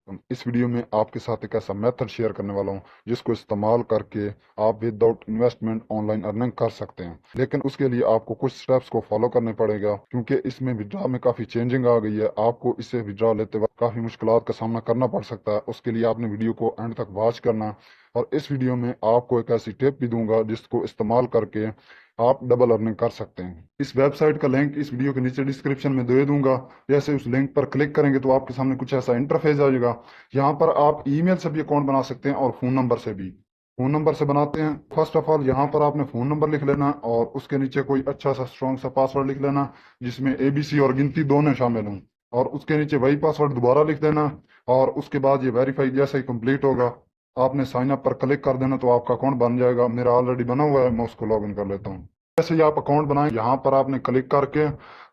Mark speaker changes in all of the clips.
Speaker 1: इस वीडियो में आपके साथ एक ऐसा मेथड शेयर करने वाला हूं जिसको इस्तेमाल करके आप विदाउट इन्वेस्टमेंट ऑनलाइन अर्निंग कर सकते हैं। लेकिन उसके लिए आपको कुछ स्टेप्स को फॉलो करने पड़ेगा, क्योंकि इसमें विड्रॉ में काफ़ी चेंजिंग आ गई है। आपको इससे विड्रॉ लेते वक्त काफ़ी मुश्किलात का सामना करना पड़ सकता है। उसके लिए आपने वीडियो को एंड तक वॉच करना। और इस वीडियो में आपको एक ऐसी टिप भी दूंगा जिसको इस्तेमाल करके आप डबल अर्निंग कर सकते हैं। इस वेबसाइट का लिंक इस वीडियो के नीचे डिस्क्रिप्शन में दे दूंगा। जैसे उस लिंक पर क्लिक करेंगे तो आपके सामने कुछ ऐसा इंटरफेस आ जाएगा। यहाँ पर आप ईमेल से भी अकाउंट बना सकते हैं और फ़ोन नंबर से भी। फ़ोन नंबर से बनाते हैं, फर्स्ट ऑफ ऑल यहाँ पर आपने फ़ोन नंबर लिख लेना और उसके नीचे कोई अच्छा सा स्ट्रॉन्ग सा पासवर्ड लिख लेना जिसमें ABC और गिनती दोनों शामिल हों। और उसके नीचे वही पासवर्ड दोबारा लिख देना। और उसके बाद ये वेरीफाई जैसे ही कंप्लीट होगा आपने साइन अप पर क्लिक कर देना, तो आपका अकाउंट बन जाएगा। मेरा ऑलरेडी बना हुआ है, मैं उसको लॉग इन कर लेता हूँ। जैसे ही आप अकाउंट बनाएं, यहाँ पर आपने क्लिक करके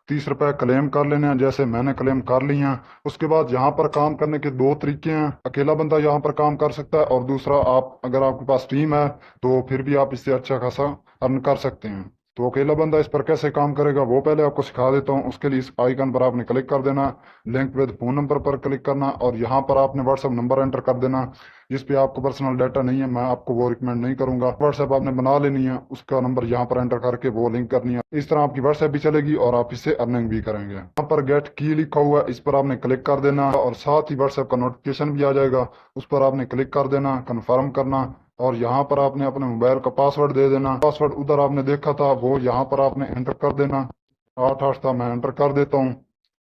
Speaker 1: 30 रुपए क्लेम कर लेने हैं, जैसे मैंने क्लेम कर लिए हैं। उसके बाद यहाँ पर काम करने के दो तरीके हैं। अकेला बंदा यहाँ पर काम कर सकता है, और दूसरा आप अगर आपके पास टीम है तो फिर भी आप इससे अच्छा खासा अर्न कर सकते हैं। तो अकेला बंदा इस पर कैसे काम करेगा वो पहले आपको सिखा देता हूँ। उसके लिए इस आइकन पर आपने क्लिक कर देना, लिंक विद फोन नंबर पर क्लिक करना, और यहाँ पर आपने व्हाट्सएप नंबर एंटर कर देना। जिस पे आपको पर्सनल डाटा नहीं है, मैं आपको वो रिकमेंड नहीं करूंगा। व्हाट्सएप आपने बना लेनी है, उसका नंबर यहाँ पर एंटर करके वो लिंक करनी है। इस तरह आपकी व्हाट्सएप भी चलेगी और आप इससे अर्निंग भी करेंगे। यहाँ पर गेट की लिखा हुआ है, इस पर आपने क्लिक कर देना और साथ ही व्हाट्सएप का नोटिफिकेशन भी आ जाएगा। उस पर आपने क्लिक कर देना, कन्फर्म करना, और यहाँ पर आपने अपने मोबाइल का पासवर्ड दे देना। पासवर्ड उधर आपने देखा था वो यहाँ पर आपने एंटर कर देना। 8 8 था, मैं एंटर कर देता हूँ।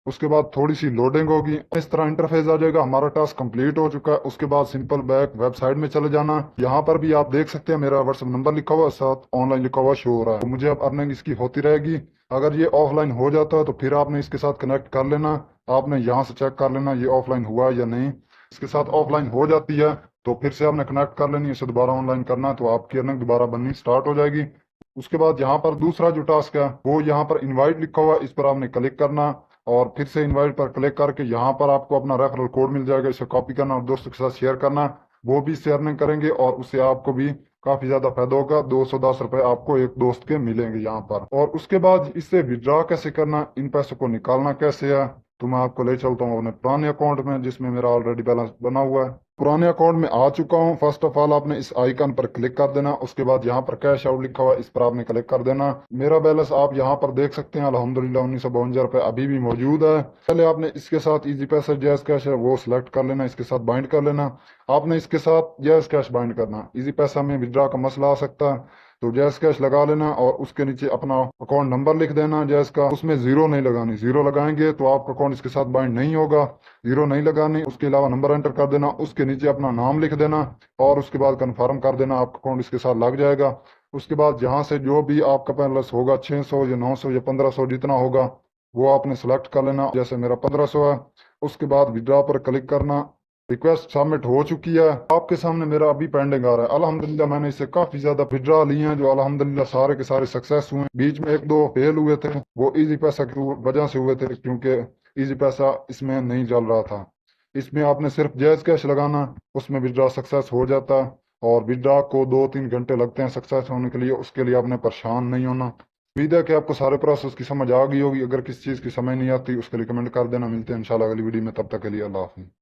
Speaker 1: उसके बाद थोड़ी सी लोडिंग होगी, इस तरह इंटरफेस आ जाएगा। हमारा टास्क कंप्लीट हो चुका है। उसके बाद सिंपल बैक वेबसाइट में चले जाना। यहाँ पर भी आप देख सकते हैं मेरा व्हाट्सएप नंबर लिखा हुआ है, साथ ऑनलाइन लिखा हुआ शो हो रहा है। तो मुझे अब अर्निंग इसकी होती रहेगी। अगर ये ऑफलाइन हो जाता है तो फिर आपने इसके साथ कनेक्ट कर लेना। आपने यहाँ से चेक कर लेना ये ऑफलाइन हुआ है या नहीं। इसके साथ ऑफलाइन हो जाती है तो फिर से आपने कनेक्ट कर लेनी है, इसे दोबारा ऑनलाइन करना है तो आपकी अर्निंग दोबारा बननी स्टार्ट हो जाएगी। उसके बाद यहाँ पर दूसरा जो टास्क है वो यहाँ पर इनवाइट लिखा हुआ है, इस पर आपने क्लिक करना और फिर से इनवाइट पर क्लिक करके यहाँ पर आपको अपना रेफरल कोड मिल जाएगा। इसे कॉपी करना और दोस्तों के साथ शेयर करना। वो भी इससे अर्निंग करेंगे और उससे आपको भी काफी ज्यादा फायदा होगा। 210 रुपए आपको एक दोस्त के मिलेंगे यहाँ पर। और उसके बाद इससे विड्रॉ कैसे करना, इन पैसों को निकालना कैसे है, तो मैं आपको ले चलता हूँ अपने पुराने अकाउंट में जिसमें मेरा ऑलरेडी बैलेंस बना हुआ है। पुराने अकाउंट में आ चुका हूँ। फर्स्ट ऑफ ऑल आपने इस आइकन पर क्लिक कर देना। उसके बाद यहाँ पर कैश आउट लिखा हुआ है, इस पर आपने क्लिक कर देना। मेरा बैलेंस आप यहाँ पर देख सकते हैं, अल्हम्दुलिल्लाह 1952 रुपये अभी भी मौजूद है। पहले आपने इसके साथ इजी पैसा जैज कैश है वो सिलेक्ट कर लेना, इसके साथ बाइंड कर लेना। आपने इसके साथ जैज कैश बाइंड करना। इजी पैसा में विड्रॉ का मसला आ सकता है तो जैज कैश लगा लेना और उसके नीचे अपना अकाउंट नंबर लिख देना जैज का। उसमें जीरो नहीं लगानी, जीरो लगाएंगे तो आपका अकाउंट इसके साथ बाइंड नहीं होगा। जीरो नहीं लगानी। उसके अलावा नंबर एंटर कर देना, उसके नीचे अपना नाम लिख देना और उसके बाद कंफर्म कर देना, आपका अकाउंट इसके साथ लग जाएगा। उसके बाद यहाँ से जो भी आपका बैलेंस होगा 600 या 900 या 1500 जितना होगा वो आपने सेलेक्ट कर लेना। जैसे मेरा 1500 है। उसके बाद विड्रॉ पर क्लिक करना। रिक्वेस्ट सबमिट हो चुकी है, आपके सामने मेरा अभी पेंडिंग आ रहा है। अल्हम्दुलिल्लाह मैंने इससे काफी ज्यादा विड्रॉ लिए हैं जो अल्हम्दुलिल्लाह सारे के सारे सक्सेस हुए। बीच में एक दो फेल हुए थे, वो इजी पैसा की वजह से हुए थे क्योंकि इजी पैसा इसमें नहीं चल रहा था। इसमें आपने सिर्फ जैज कैश लगाना, उसमें विड्रॉ सक्सेस हो जाता है। और विड्रॉ को 2 3 घंटे लगते हैं सक्सेस होने के लिए। उसके लिए आपने परेशान नहीं होना। उम्मीद है कि आपको सारे प्रोसेस की समझ आ गई होगी। अगर किसी चीज़ की समझ नहीं आती उसके लिए कमेंट कर देना। मिलते हैं इंशाल्लाह अगली वीडियो में, तब तक के लिए अल्लाह हाफिज़।